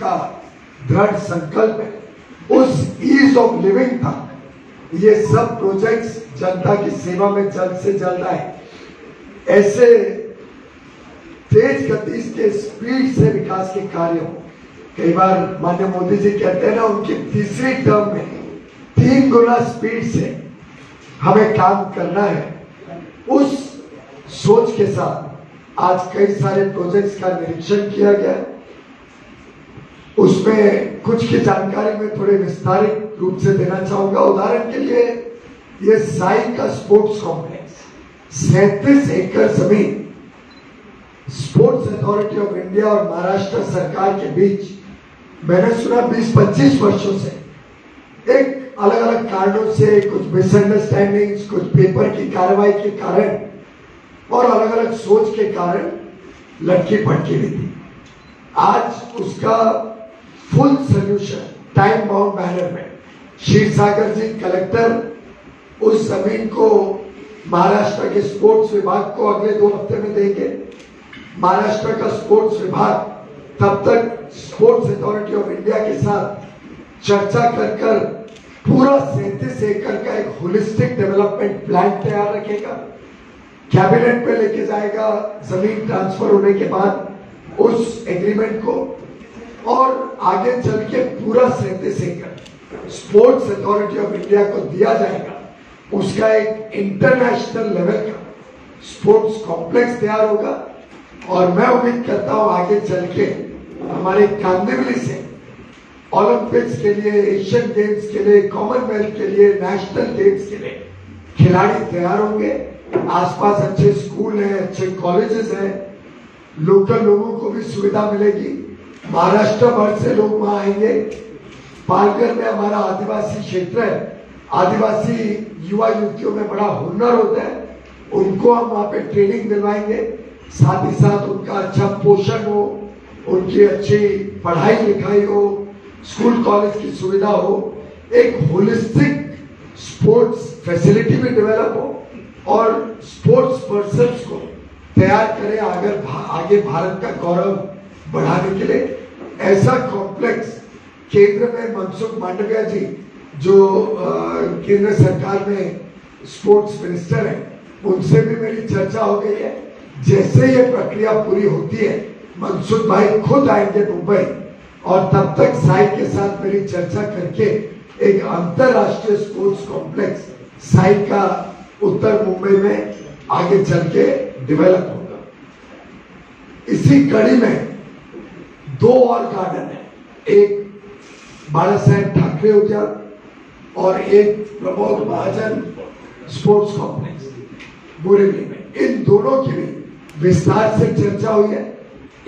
का दृढ़ संकल्प है, उस ईज ऑफ लिविंग था। ये सब प्रोजेक्ट्स जनता की सेवा में जल्द से जल्द आए। ऐसे तेज गति के स्पीड से विकास के कार्य हो। कई बार माननीय मोदी जी कहते हैं ना, उनकी तीसरी टर्म में 3 गुना स्पीड से हमें काम करना है। उस सोच के साथ आज कई सारे प्रोजेक्ट्स का निरीक्षण किया गया। उसमें कुछ की जानकारी मैं थोड़े विस्तारित रूप से देना चाहूंगा। उदाहरण के लिए ये साई का स्पोर्ट्स कॉम्प्लेक्स 37 एकड़ जमीन स्पोर्ट्स अथॉरिटी ऑफ इंडिया और महाराष्ट्र सरकार के बीच मैंने सुना 20-25 वर्षों से एक अलग अलग कारणों से, कुछ मिसअंडरस्टैंडिंग्स, कुछ पेपर की कार्रवाई के कारण और अलग अलग सोच के कारण लटकी पटकी हुई थी। आज उसका full solution time bound manner में क्षीरसागर जी कलेक्टर उस जमीन को महाराष्ट्र के स्पोर्ट्स विभाग को अगले 2 हफ्ते में देंगे। महाराष्ट्र का स्पोर्ट्स विभाग तब तक स्पोर्ट्स अथॉरिटी ऑफ इंडिया के साथ चर्चा कर पूरा 37 एकड़ का एक होलिस्टिक डेवलपमेंट प्लान तैयार रखेगा, कैबिनेट पे लेके जाएगा जमीन ट्रांसफर होने के बाद उस एग्रीमेंट को, और आगे चल के पूरा 37 एकड़ स्पोर्ट्स अथॉरिटी ऑफ इंडिया को दिया जाएगा। उसका एक इंटरनेशनल लेवल का स्पोर्ट्स कॉम्प्लेक्स तैयार होगा। और मैं उम्मीद करता हूं आगे चल के हमारे कांदिवली से ओलंपिक्स के लिए, एशियन गेम्स के लिए, कॉमनवेल्थ के लिए, नेशनल गेम्स के लिए खिलाड़ी तैयार होंगे। आसपास अच्छे स्कूल हैं, अच्छे कॉलेजेस हैं, लोकल लोगों को भी सुविधा मिलेगी। महाराष्ट्र भर से लोग वहां आएंगे। पालघर में हमारा आदिवासी क्षेत्र है, आदिवासी युवा युवतियों में बड़ा हुनर होता है, उनको हम वहां पे ट्रेनिंग दिलवाएंगे। साथ ही साथ उनका अच्छा पोषण हो, उनकी अच्छी पढ़ाई लिखाई हो, स्कूल कॉलेज की सुविधा हो, एक होलिस्टिक स्पोर्ट्स फैसिलिटी भी डेवलप हो और स्पोर्ट्स पर्सन को तैयार करें आगे भारत का गौरव बढ़ाने के लिए। ऐसा कॉम्प्लेक्स केंद्र में मनसुख मांडविया जी जो केंद्र सरकार में स्पोर्ट्स मिनिस्टर हैं, उनसे भी मेरी चर्चा हो गई है। जैसे ये प्रक्रिया पूरी होती है, मनसुख भाई खुद आएंगे मुंबई और तब तक साई के साथ मेरी चर्चा करके एक अंतरराष्ट्रीय स्पोर्ट्स कॉम्प्लेक्स साई का उत्तर मुंबई में आगे चल के डेवलप होगा। इसी कड़ी में 2 और गार्डन है, एक बाला साहेब ठाकरे उद्यान और एक प्रमोद महाजन स्पोर्ट्स कॉम्प्लेक्स बोरीवली में। इन दोनों की भी विस्तार से चर्चा हुई है।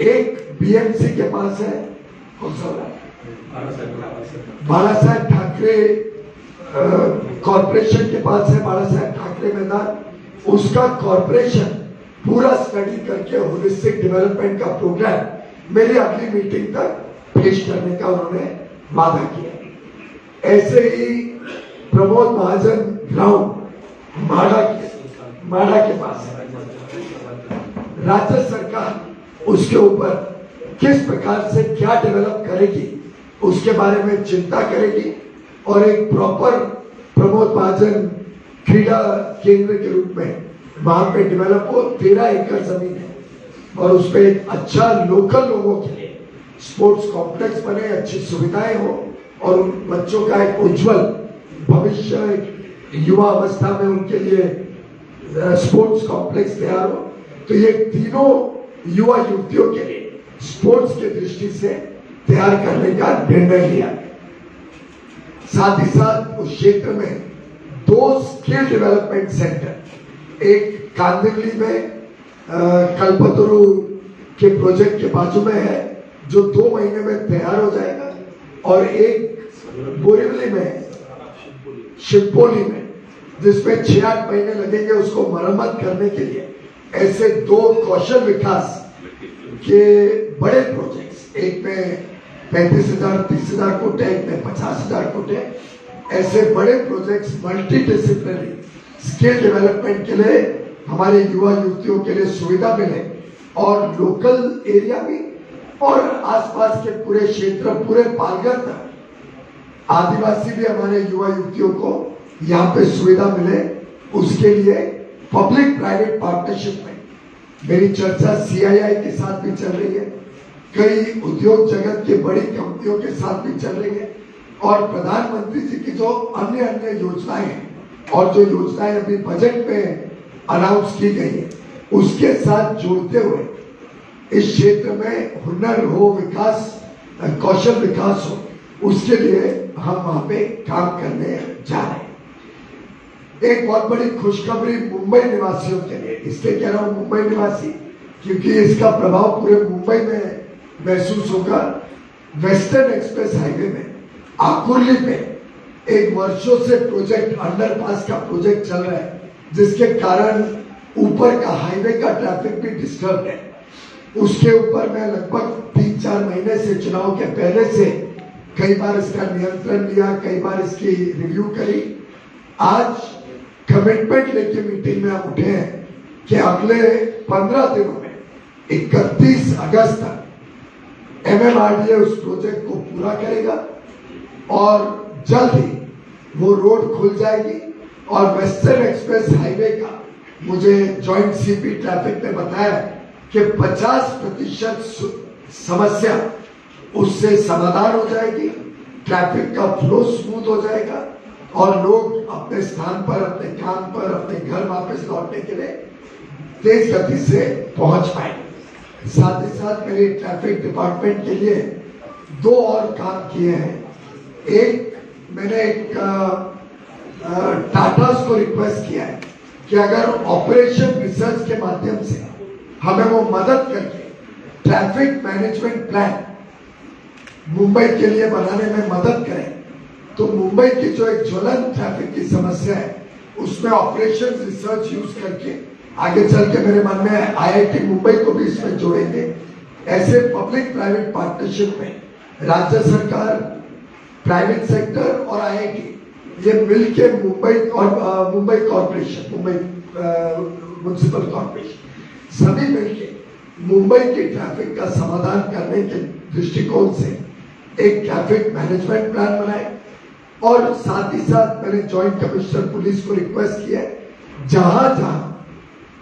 एक बीएमसी के पास है, कौन सा बाला साहेब ठाकरे कॉर्पोरेशन के पास है, बाला साहेब ठाकरे मैदान। उसका कॉर्पोरेशन पूरा स्टडी करके होलिस्टिक डेवलपमेंट का प्रोग्राम मेरी अगली मीटिंग तक पेश करने का उन्होंने वादा किया। ऐसे ही प्रमोद महाजन ग्राउंड माड़ा के पास है। राज्य सरकार उसके ऊपर किस प्रकार से क्या डेवलप करेगी उसके बारे में चिंता करेगी और एक प्रॉपर प्रमोद महाजन क्रीड़ा केंद्र के रूप में वहां पे डेवलप हो। 13 एकड़ जमीन है और उसपे एक अच्छा लोकल लोगों के लिए स्पोर्ट्स कॉम्प्लेक्स बने, अच्छी सुविधाएं हो और उन बच्चों का एक उज्जवल भविष्य युवा अवस्था में उनके लिए स्पोर्ट्स कॉम्प्लेक्स तैयार हो। तो ये तीनों युवा युवतियों के लिए स्पोर्ट्स की दृष्टि से तैयार करने का निर्णय लिया। साथ ही साथ उस क्षेत्र में 2 स्किल डेवलपमेंट सेंटर, एक कांदिवली में कल्पतरु के प्रोजेक्ट के बाजू में है जो 2 महीने में तैयार हो जाएगा, और एक बोरीवली में शिवपोली में जिसमें 6-8 महीने लगेंगे उसको मरम्मत करने के लिए। ऐसे 2 कौशल विकास के बड़े प्रोजेक्ट्स, एक में 35,000-30,000 फुट है, एक में 50,000 फुट है। ऐसे बड़े projects multi disciplinary skill development के लिए हमारे युवा युवतियों के लिए सुविधा मिले और लोकल एरिया भी और आसपास के पूरे क्षेत्र, पूरे पालघर तक आदिवासी भी हमारे युवा युवतियों को यहाँ पे सुविधा मिले, उसके लिए पब्लिक प्राइवेट पार्टनरशिप में मेरी चर्चा CII के साथ भी चल रही है, कई उद्योग जगत की बड़ी कंपनियों के साथ भी चल रही है, और प्रधानमंत्री जी की जो अन्य अन्य योजनाएं हैं और जो योजनाएं अभी बजट में अनाउंस की गई है उसके साथ जोड़ते हुए इस क्षेत्र में हुनर हो, विकास, कौशल विकास हो, उसके लिए हम वहां पे काम करने जा रहे हैं। एक बहुत बड़ी खुशखबरी मुंबई निवासियों के लिए, इसलिए कह रहा हूं मुंबई निवासी क्योंकि इसका प्रभाव पूरे मुंबई में महसूस होगा। वेस्टर्न एक्सप्रेस हाईवे में आकुर्ली पे एक वर्षों से प्रोजेक्ट, अंडरपास का प्रोजेक्ट चल रहा है, जिसके कारण ऊपर का हाईवे का ट्रैफिक भी डिस्टर्ब है। उसके ऊपर मैं लगभग 3-4 महीने से, चुनाव के पहले से कई बार इसका नियंत्रण लिया, कई बार इसकी रिव्यू करी। आज कमिटमेंट लेके मीटिंग में हम उठे हैं कि अगले 15 दिनों में 31 अगस्त तक MMRDA उस प्रोजेक्ट को पूरा करेगा और जल्द ही वो रोड खुल जाएगी। और वेस्टर्न एक्सप्रेस हाईवे का मुझे जॉइंट CP ट्रैफिक ने बताया कि 50% समस्या उससे समाधान हो जाएगी, ट्रैफिक का फ्लो स्मूथ हो जाएगा और लोग अपने स्थान पर, अपने काम पर, अपने घर वापस लौटने के लिए तेज गति से पहुंच पाएंगे। साथ ही साथ मेरे ट्रैफिक डिपार्टमेंट के लिए 2 और काम किए हैं। एक, मैंने एक टाटास को रिक्वेस्ट किया है कि अगर ऑपरेशन रिसर्च के माध्यम से हमें वो मदद करके ट्रैफिक मैनेजमेंट प्लान मुंबई के लिए बनाने में मदद करें, तो मुंबई की जो एक ज्वलंत ट्रैफिक की समस्या है उसमें ऑपरेशन रिसर्च यूज करके आगे चल के मेरे मन में IIT मुंबई को भी इसमें जोड़ेंगे। ऐसे पब्लिक प्राइवेट पार्टनरशिप में राज्य सरकार, प्राइवेट सेक्टर और IIT ये मिलके मुंबई और Mumbai corporation, Mumbai municipal corporation सभी मिलके मुंबई की ट्रैफिक का समाधान करने के दृष्टिकोण से एक ट्रैफिक मैनेजमेंट प्लान बनाए। और साथ ही साथ मैंने जॉइंट कमिश्नर पुलिस को रिक्वेस्ट किया है जहां जहां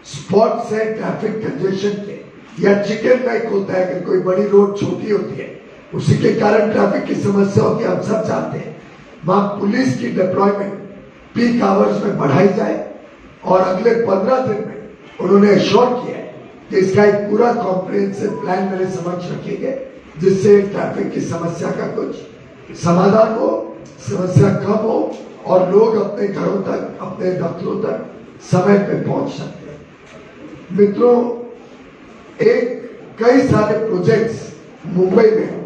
स्पॉट्स है ट्रैफिक कंजेशन के, या चिकन नेक होता है, अगर कोई बड़ी रोड छोटी होती है उसी के कारण ट्रैफिक की समस्या होती है, हम सब जानते हैं, वहां पुलिस की डिप्लॉयमेंट पीक आवर्स में बढ़ाई जाए। और अगले 15 दिन में उन्होंने एश्योर किया है कि इसका एक पूरा कॉम्प्रिहेंसिव प्लान मेरे समक्ष रखेंगे, जिससे ट्रैफिक की समस्या का कुछ समाधान हो, समस्या कम हो और लोग अपने घरों तक, अपने दफ्तरों तक समय पे पहुंच सकते हैं। मित्रों, कई सारे प्रोजेक्ट्स मुंबई में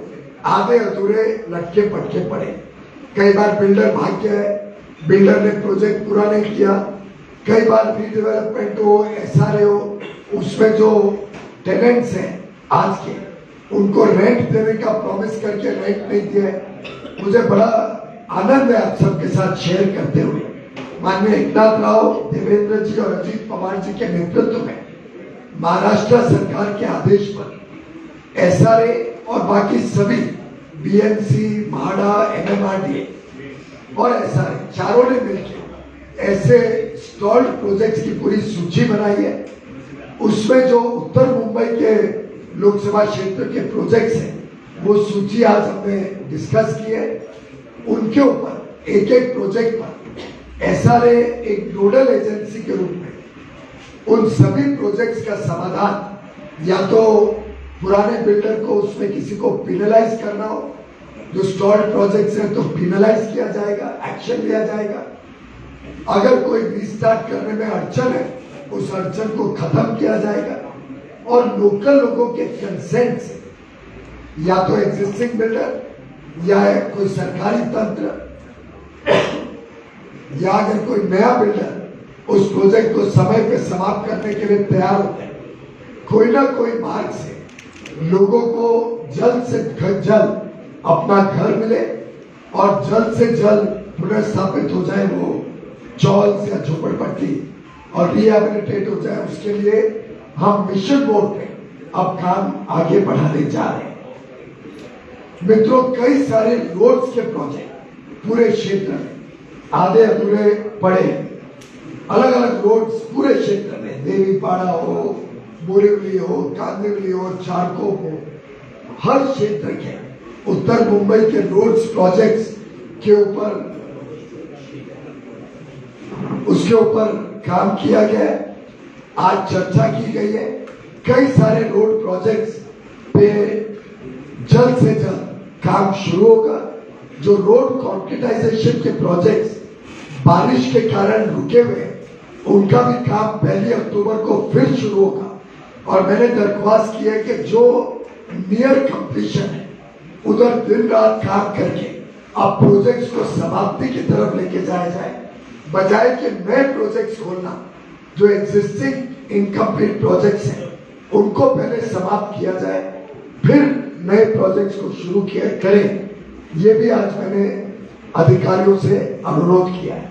आधे अधूरे लटके पटके पड़े। कई बार बिल्डर भाग गया है, बिल्डर ने प्रोजेक्ट पूरा नहीं किया, कई बार रीडेवलपमेंट हो, SRA हो, उसमें जो टेनेंट्स हैं आज के, उनको रेंट देने का प्रॉमिस करके रेंट नहीं दिया है। मुझे बड़ा आनंद है आप सबके साथ शेयर करते हुए, माननीय एकनाथ राव, देवेंद्र जी और अजीत पवार जी के नेतृत्व में महाराष्ट्र सरकार के आदेश पर SRA और बाकी सभी BMC, MHADA, MMRDA और SRA चारों ने मिलकर ऐसे स्टॉल्ड प्रोजेक्ट्स की पूरी सूची बनाई है। उसमें जो उत्तर मुंबई के लोकसभा क्षेत्र के प्रोजेक्ट्स हैं वो सूची आज हमने डिस्कस की है। उनके ऊपर एक एक प्रोजेक्ट पर SRA एक नोडल एजेंसी के रूप में उन सभी प्रोजेक्ट्स का समाधान, या तो पुराने बिल्डर को उसमें किसी को पिनलाइज करना हो, जो स्टॉल्ड प्रोजेक्ट्स हैं तो पिनलाइज किया जाएगा, एक्शन लिया जाएगा। अगर कोई रीस्टार्ट करने में अड़चन है उस अड़चन को खत्म किया जाएगा। और लोकल लोगों के कंसेंट से या तो एग्जिस्टिंग बिल्डर या कोई सरकारी तंत्र या अगर कोई नया बिल्डर उस प्रोजेक्ट को समय पे समाप्त करने के लिए तैयार होता है, कोई ना कोई मार्ग से लोगों को जल्द से जल्द अपना घर मिले और जल्द से जल्द पुनर्स्थापित हो जाए वो चॉल्स या झोपड़पट्टी और रिहेबिलिटेट हो जाए। उसके लिए हम मिशन मोड पे अब काम आगे बढ़ाने जा रहे हैं। मित्रों, कई सारे रोड्स के प्रोजेक्ट पूरे क्षेत्र में आधे अधूरे पड़े, अलग अलग रोड्स पूरे क्षेत्र में, देवीपाड़ा हो, बोरीवली हो, कांदिवली हो, चारकोप हो, हर क्षेत्र के उत्तर मुंबई के रोड्स प्रोजेक्ट्स के ऊपर उसके ऊपर काम किया गया है। आज चर्चा की गई है। कई सारे रोड प्रोजेक्ट्स पे जल्द से जल्द काम शुरू होगा। जो रोड कॉन्क्रीटाइजेशन के प्रोजेक्ट्स बारिश के कारण रुके हुए, उनका भी काम 1 अक्टूबर को फिर शुरू होगा। और मैंने दरख्वास्त की है कि जो नियर कंप्लीशन है, उधर दिन रात काम करके अब प्रोजेक्ट्स को समाप्ति की तरफ लेके जाया जाए, बजाय कि नए प्रोजेक्ट्स खोलना। जो एग्जिस्टिंग इनकम्प्लीट प्रोजेक्ट्स हैं, उनको पहले समाप्त किया जाए, फिर नए प्रोजेक्ट्स को शुरू किया करें। ये भी आज मैंने अधिकारियों से अनुरोध किया है।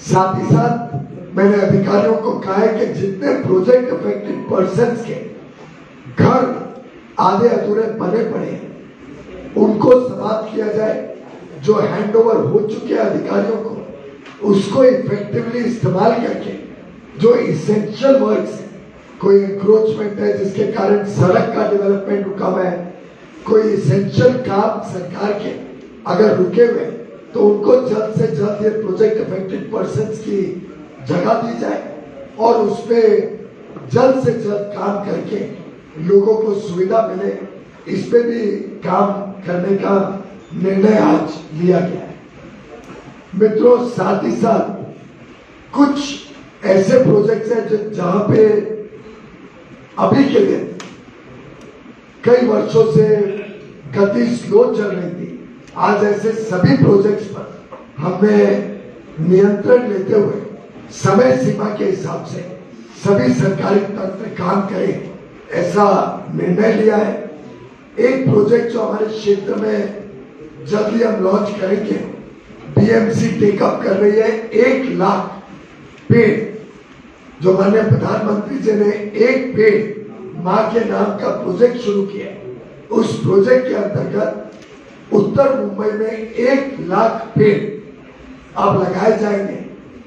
साथ ही साथ मैंने अधिकारियों को कहा है कि जितने प्रोजेक्ट अफेक्टेड पर्सन्स के घर आधे अधूरे बने पड़े हैं, उनको समाप्त किया जाए। जो हैंडओवर हो चुके अधिकारियों को, उसको इफेक्टिवली इस्तेमाल करके जो इसेंशियल वर्क्स है, कोई इंक्रोचमेंट है जिसके कारण सड़क का डेवलपमेंट रुका हुआ है, कोई इसेंशियल काम सरकार के अगर रुके हुए, तो उनको जल्द से जल्द ये प्रोजेक्ट अफेक्टेड पर्सन्स की जगह दी जाए और उस पर जल्द से जल्द काम करके लोगों को सुविधा मिले। इस पे भी काम करने का निर्णय आज लिया गया है। मित्रों, साथ ही साथ कुछ ऐसे प्रोजेक्ट्स हैं जहां पे अभी के लिए कई वर्षों से गति स्लो चल रही थी। आज ऐसे सभी प्रोजेक्ट्स पर हमने नियंत्रण लेते हुए समय सीमा के हिसाब से सभी सरकारी तंत्र काम करें, ऐसा निर्णय लिया है। एक प्रोजेक्ट जो हमारे क्षेत्र में जल्दी हम लॉन्च करेंगे, बीएमसी टेकअप कर रही है 1 लाख पेड़, जो माननीय प्रधानमंत्री जी ने एक पेड़ मां के नाम का प्रोजेक्ट शुरू किया। उस प्रोजेक्ट के अंतर्गत उत्तर मुंबई में 1 लाख पेड़ अब लगाए जाएंगे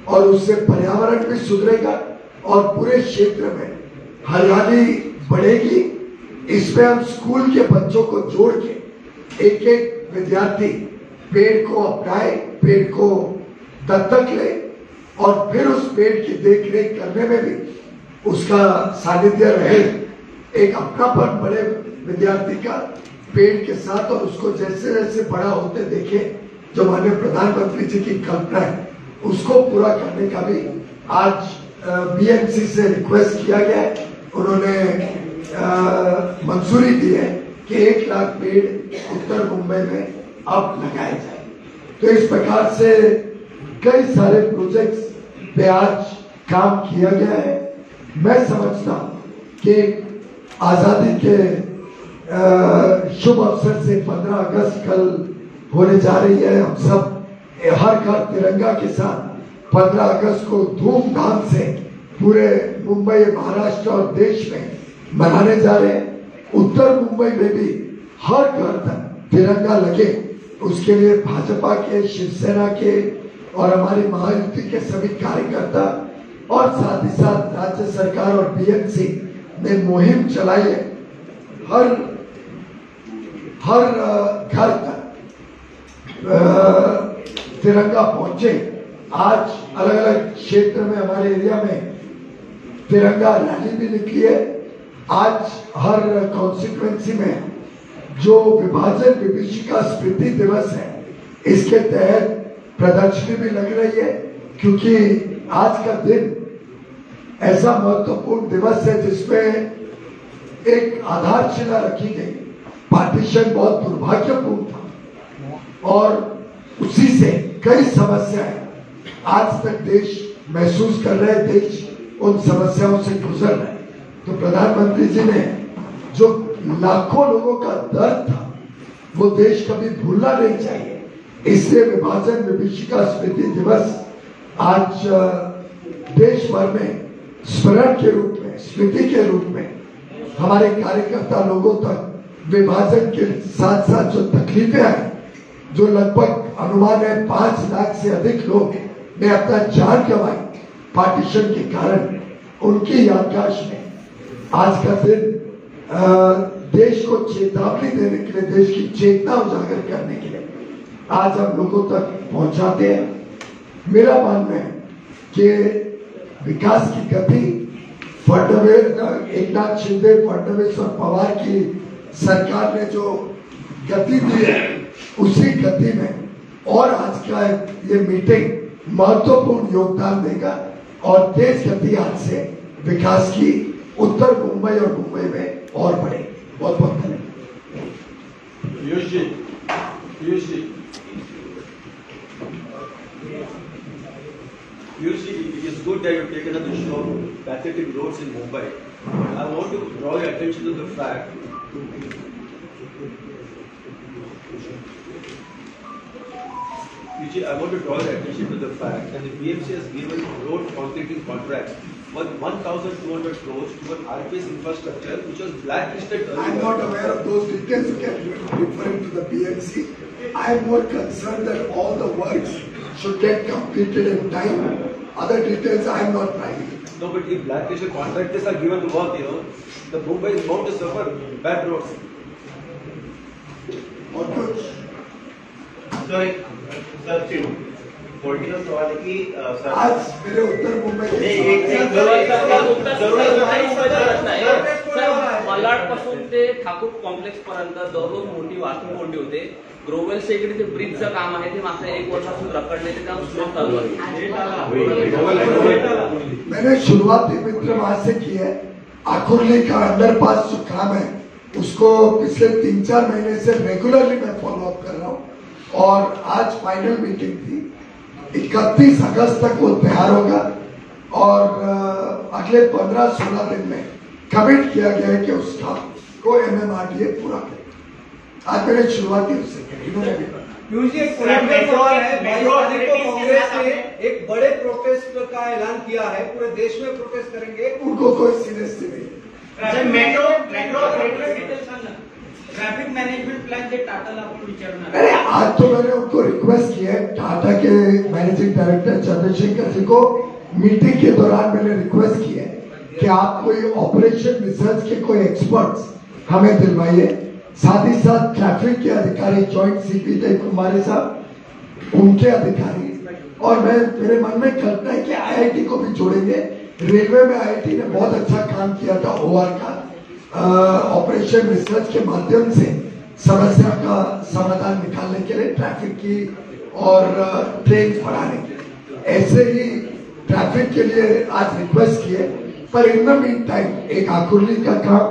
और उससे पर्यावरण भी सुधरेगा और पूरे क्षेत्र में हरियाली बढ़ेगी। इसमें हम स्कूल के बच्चों को जोड़ के एक एक विद्यार्थी पेड़ को अपनाए, पेड़ को दत्तक ले और फिर उस पेड़ की देखरेख करने में भी उसका सानिध्य रहे। एक अपनापन बड़े विद्यार्थी का पेड़ के साथ, और उसको जैसे जैसे बड़ा होते देखे, जो माननीय प्रधानमंत्री जी की कल्पना है, उसको पूरा करने का भी आज बीएमसी से रिक्वेस्ट किया गया है। उन्होंने मंजूरी दी है कि 1 लाख पेड़ उत्तर मुंबई में अब लगाए जाए। तो इस प्रकार से कई सारे प्रोजेक्ट्स पे आज काम किया गया है। मैं समझता हूं कि आजादी के शुभ अवसर से 15 अगस्त कल होने जा रही है। हम सब हर घर तिरंगा के साथ 15 अगस्त को धूमधाम से पूरे मुंबई, महाराष्ट्र और देश में मनाने जा रहे हैं। उत्तर मुंबई में भी हर घर तक तिरंगा लगे, उसके लिए भाजपा के, शिवसेना के और हमारी महायुति के सभी कार्यकर्ता और साथ ही साथ राज्य सरकार और बीएमसी ने मुहिम चलाई है। हर घर तक तिरंगा पहुंचे। आज अलग अलग क्षेत्र में, हमारे एरिया में तिरंगा रैली भी निकली है। आज हर कॉन्स्टिट्यूएंसी में जो विभाजन विभीषिका स्मृति दिवस है, इसके तहत प्रदर्शनी भी लग रही है, क्योंकि आज का दिन ऐसा महत्वपूर्ण दिवस है जिसमें एक आधारशिला रखी गई। पार्टीशन बहुत दुर्भाग्यपूर्ण था और उसी से कई समस्याएं आज तक देश महसूस कर रहे, देश उन समस्याओं से गुजर रहे। तो प्रधानमंत्री जी ने जो लाखों लोगों का दर्द था, वो देश कभी भूलना नहीं चाहिए। इसलिए विभाजन विभीषिका स्मृति दिवस आज देश भर में स्मरण के रूप में, स्मृति के रूप में हमारे कार्यकर्ता लोगों तक विभाजन के साथ साथ जो तकलीफें आई, जो लगभग अनुमान है 5 लाख से अधिक लोग ने अपना जान गंवाई पार्टीशन के कारण, उनकी याददाश्त में आज का दिन देश को चेतावनी देने के लिए, देश की चेतना उजागर करने के लिए आज हम लोगों तक पहुंचाते हैं। मेरा मानना है कि विकास की गति फडणवीस, एकनाथ शिंदे, फडणवीस और पवार की सरकार ने जो गति दी है, उसी गति में और आज का ये मीटिंग महत्वपूर्ण योगदान देगा और तेज गति आज से विकास की उत्तर मुंबई और मुंबई में और बढ़ेगी। बहुत बहुत धन्यवाद। Piyush ji, it is good that you have taken up the issue of pathetic roads in Mumbai. I want to draw your attention to the fact that the BMC has given road concreting contracts worth 1,200 crores to an RPS infrastructure which was blacklisted earlier. I am not aware of those details. You can refer to the BMC. I am more concerned that all the works should get completed in time. Other details I am not privy. No, but if blacklisted contractors are given to work, the Mumbai is bound to suffer bad roads. और कुछ sir political सवाल है कि आज मेरे उत्तर मुंबई मलाड पासून ते Thakur complex पर्यंत दररोज मोठी वाहतूक होते. ग्रोवेल इकडे ते ब्रिजचं काम आहे ते मागच्या 1 वर्षापासून रखडले, ते काम स्लो चालू आहे. मैंने शुरुआती मित्र वहां से की है. आकुर्ली का अंडरपास जो काम है उसको पिछले 3-4 महीने से रेगुलरली मैं फॉलो अप कर रहा हूँ और आज फाइनल मीटिंग थी. 31 अगस्त तक वो तैयार होगा और अगले 15-16 दिन में कमिट किया गया है कि उसका को MMRDA पूरा करेगा. आज मैंने शुरुआती उससे करी. इन्होंने भी कांग्रेस ने एक बड़े प्रोटेस्ट का ऐलान किया है, पूरे देश में प्रोटेस्ट करेंगे. उनको कोई सीरियसली नहीं. ट्रॅफिक मॅनेजमेंट प्लॅन जे टाटाला आपण विचारणार. अरे आज तो मैंने उनको रिक्वेस्ट किया है, टाटा के मैनेजिंग डायरेक्टर चंद्रशेखर जी को मीटिंग के दौरान मैंने रिक्वेस्ट की है कि आप कोई ऑपरेशन रिसर्च के कोई एक्सपर्ट्स हमें दिलवाइए. साथ ही साथ ट्रैफिक के अधिकारी जॉइंट सीपी देव कुमारी साहब, उनके अधिकारी, और मेरे मन में कल्पना है कि IIT को भी जोड़ेंगे. रेलवे में IIT ने बहुत अच्छा काम किया था OR का ऑपरेशन रिसर्च के माध्यम से समस्या का समाधान निकालने के लिए, ट्रैफिक की और ट्रेन बढ़ाने के लिए. ऐसे ही ट्रैफिक के लिए आज रिक्वेस्ट किए. पर इन द मीन टाइम एक आकुर्ली का काम,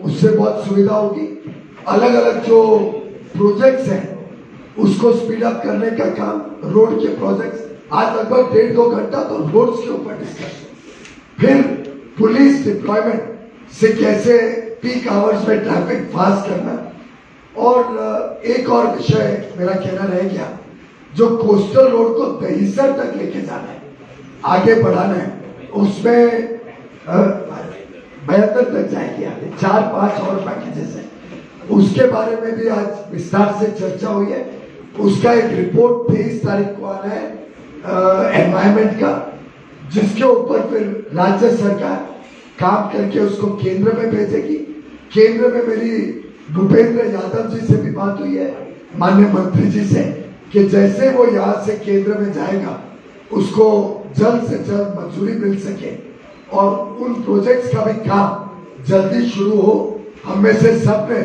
उससे बहुत सुविधा होगी. अलग अलग जो प्रोजेक्ट्स हैं उसको स्पीड अप करने का काम, रोड के प्रोजेक्ट्स, आज लगभग 1.5-2 घंटा तो रोड्स के ऊपर डिस्कशन. फिर पुलिस डिप्लॉयमेंट से कैसे पीक आवर्स में ट्रैफिक फास्ट करना. और एक और विषय मेरा कहना रह गया, जो कोस्टल रोड को दहीसर तक लेके जाना है, आगे बढ़ाना है, उसमें 72 तक जाएगी आगे. 4-5 और पैकेजेस है. उसके बारे में भी आज विस्तार से चर्चा हुई है. उसका एक रिपोर्ट 23 तारीख को आना है एनवायरमेंट का, जिसके ऊपर फिर राज्य सरकार काम करके उसको केंद्र में भेजेगी. केंद्र में मेरी भूपेंद्र यादव जी से भी बात हुई है, माननीय मंत्री जी से, कि जैसे वो यहाँ से केंद्र में जाएगा उसको जल्द से जल्द मंजूरी मिल सके और उन प्रोजेक्ट्स का भी काम जल्दी शुरू हो. हम में से सब ने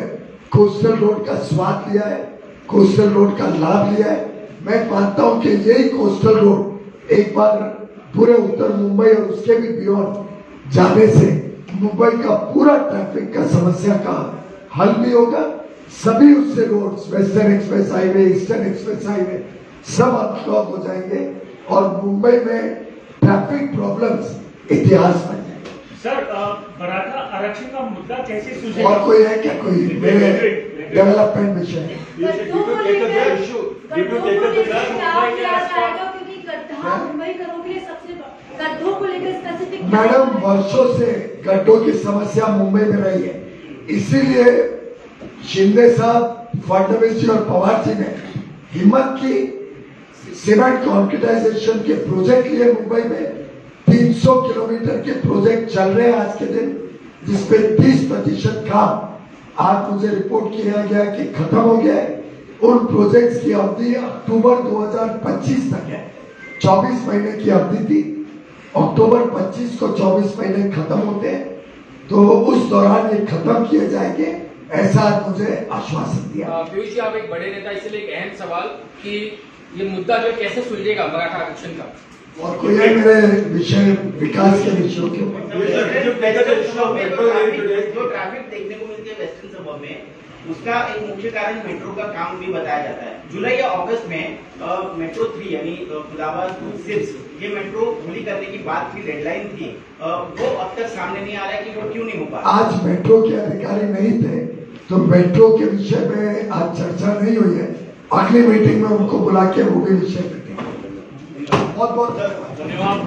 कोस्टल रोड का स्वाद लिया है, कोस्टल रोड का लाभ लिया है. मैं मानता हूं कि यही कोस्टल रोड एक बार पूरे उत्तर मुंबई और उसके भी बियॉन्ड जाने से मुंबई का पूरा ट्रैफिक का समस्या का हल भी होगा. सभी उससे roads, western express highway, eastern express highway, सब अनब्लॉक हो जाएंगे और मुंबई में ट्रैफिक प्रॉब्लम्स इतिहास बन जाएंगे. सर, मराठा आरक्षण का मुद्दा कैसे सुलझेगा? और कोई है क्या, कोई मेरे डेवलपमेंट विषय? मैडम, वर्षों से गड्ढों की समस्या मुंबई में रही है, इसीलिए शिंदे साहब, फडणवीस जी और पवार जी ने हिम्मत की, सीमेंट कॉन्क्रीटाइजेशन के प्रोजेक्ट लिए मुंबई में 300 किलोमीटर के प्रोजेक्ट चल रहे हैं आज के दिन, जिसपे 30% काम आज मुझे रिपोर्ट किया गया कि खत्म हो गया है। उन प्रोजेक्ट्स की अवधि अक्टूबर 2025 तक है। 24 महीने की अवधि थी, अक्टूबर 25 को 24 महीने खत्म होते हैं, तो उस दौरान ये खत्म किए जाएंगे, ऐसा मुझे आश्वासन दिया। पीयूष जी, आप एक बड़े नेता, इसलिए एक अहम सवाल कि ये मुद्दा जो कैसे सुलझेगा मराठा आरक्षण का, और कोई है मेरे विषय विकास के विषयों के ऊपर जो ट्रैफिक देखने को मिलती है वेस्टर्न सबब में, उसका एक मुख्य कारण मेट्रो का काम भी बताया जाता है। जुलाई या अगस्त में मेट्रो 3 यानी खुदाबाद टू सिप्स, ये मेट्रो खुली करने की बात की डेडलाइन थी, वो अब तक सामने नहीं आ रहा है कि वो क्यों नहीं हो पा रहा। आज मेट्रो के अधिकारी नहीं थे, तो मेट्रो के विषय में आज चर्चा नहीं हुई है। अगली मीटिंग में उनको बुला के वो भी विषय पे बहुत बहुत धन्यवाद।